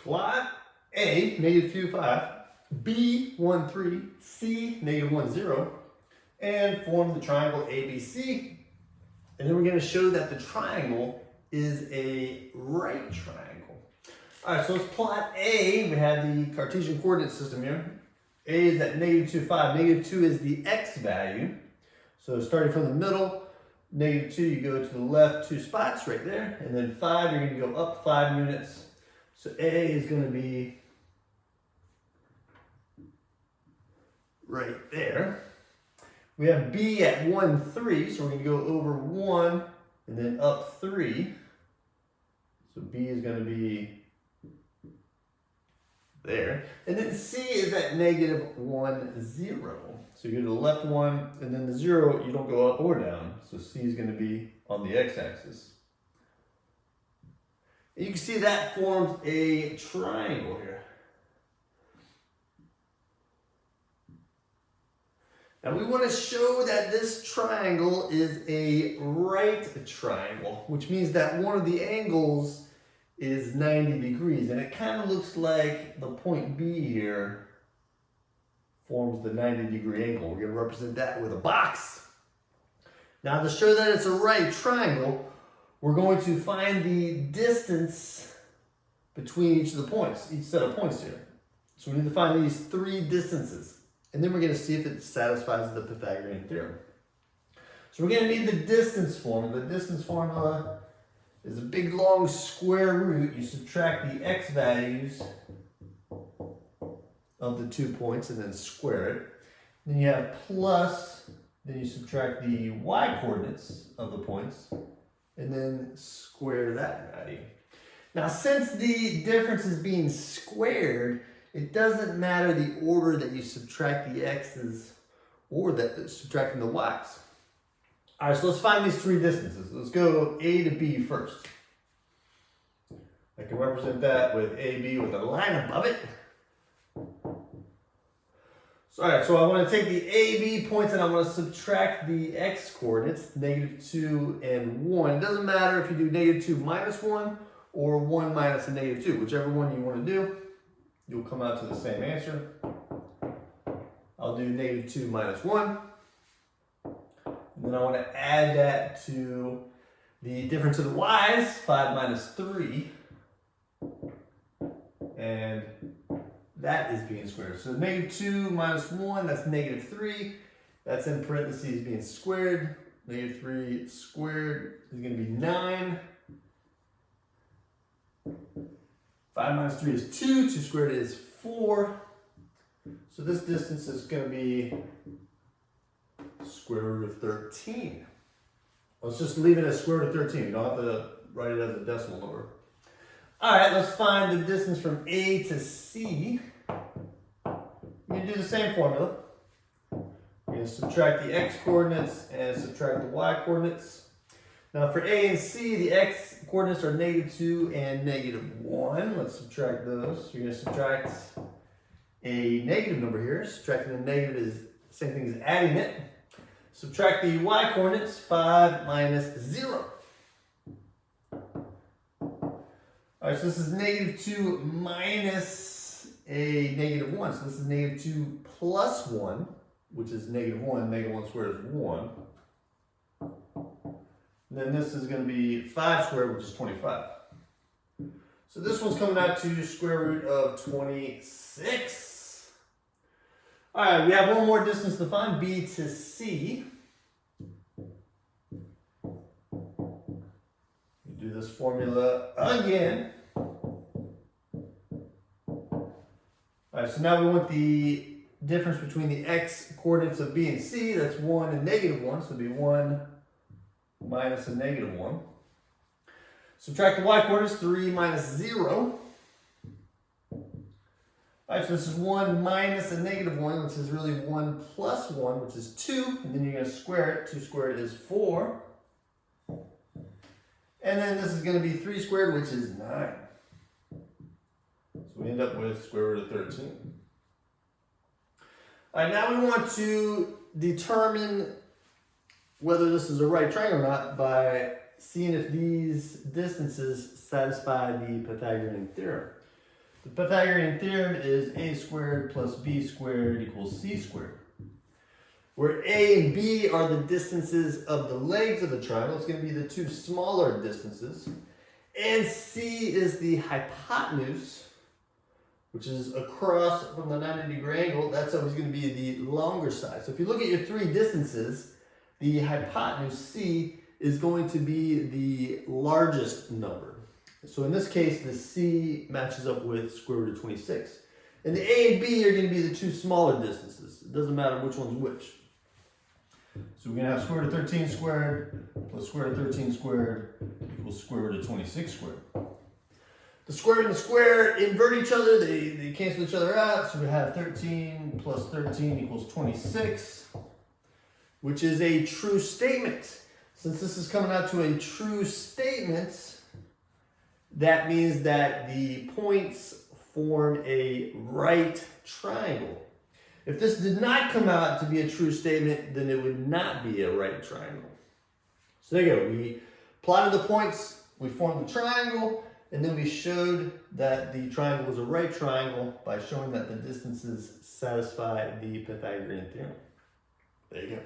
Plot A, negative 2, 5, B, 1, 3, C, negative 1, 0, and form the triangle ABC. And then we're going to show that the triangle is a right triangle. All right, so let's plot A. We have the Cartesian coordinate system here. A is at negative 2, 5. Negative 2 is the x value. So starting from the middle, negative 2, you go to the left 2 spots right there. And then 5, you're going to go up 5 units. So A is going to be right there. We have B at 1, 3, so we're going to go over 1 and then up 3. So B is going to be there. And then C is at negative 1, 0. So you go to the left 1 and then the 0, you don't go up or down. So C is going to be on the x-axis. And you can see that forms a triangle here. Now we want to show that this triangle is a right triangle, which means that one of the angles is 90 degrees. And it kind of looks like the point B here forms the 90-degree angle. We're going to represent that with a box. Now to show that it's a right triangle, we're going to find the distance between each of the points, each set of points here. So we need to find these 3 distances. And then we're going to see if it satisfies the Pythagorean theorem. So we're going to need the distance formula. The distance formula is a big long square root. You subtract the x values of the 2 points and then square it. Then you have plus, then you subtract the y coordinates of the points and then square that value. Now since the difference is being squared, it doesn't matter the order that you subtract the x's or that subtracting the y's. All right, so let's find these 3 distances. Let's go A to B first. I can represent that with AB with a line above it. So, all right, so I want to take the AB points and I want to subtract the x coordinates, negative 2 and 1. It doesn't matter if you do negative 2 minus 1 or 1 minus a negative 2, whichever one you want to do. You'll come out to the same answer. I'll do negative 2 minus 1. And then I want to add that to the difference of the y's, 5 minus 3. And that is being squared. So negative 2 minus 1, that's negative 3. That's in parentheses being squared. Negative 3 squared is going to be 9. 5 minus 3 is 2. 2 squared is 4. So this distance is going to be square root of 13. Let's just leave it as square root of 13. You don't have to write it as a decimal number. All right, let's find the distance from A to C. We're going to do the same formula. We're going to subtract the x coordinates and subtract the y coordinates. Now for A and C, the x coordinates are negative 2 and negative 1. Let's subtract those. You're going to subtract a negative number here. Subtracting the negative is the same thing as adding it. Subtract the y coordinates, 5 minus 0. All right, so this is negative 2 minus a negative 1. So this is negative 2 plus 1, which is negative 1. Negative 1 squared is 1. And then this is going to be 5 squared, which is 25. So this one's coming out to square root of 26. All right, we have one more distance to find, B to C. Do this formula again. All right, so now we want the difference between the x coordinates of B and C. That's 1 and negative 1, so it'll be 1 minus a negative 1. Subtract the y coordinates, 3 minus 0. All right, so this is 1 minus a negative 1, which is really 1 plus 1, which is 2. And then you're going to square it. 2 squared is 4. And then this is going to be 3 squared, which is 9. So we end up with square root of 13. All right, now we want to determine whether this is a right triangle or not by seeing if these distances satisfy the Pythagorean theorem. The Pythagorean theorem is a squared plus b squared equals c squared. Where a and b are the distances of the legs of the triangle, it's going to be the two smaller distances. And c is the hypotenuse, which is across from the 90-degree angle. That's always going to be the longer side. So if you look at your three distances, the hypotenuse c is going to be the largest number. So in this case, the c matches up with square root of 26. And the a and b are going to be the two smaller distances. It doesn't matter which one's which. So we're going to have square root of 13 squared plus square root of 13 squared equals square root of 26 squared. The square and the square invert each other. They cancel each other out. So we have 13 plus 13 equals 26, which is a true statement. Since this is coming out to a true statement, that means that the points form a right triangle. If this did not come out to be a true statement, then it would not be a right triangle. So there you go. We plotted the points, we formed the triangle, and then we showed that the triangle was a right triangle by showing that the distances satisfy the Pythagorean theorem. There you go.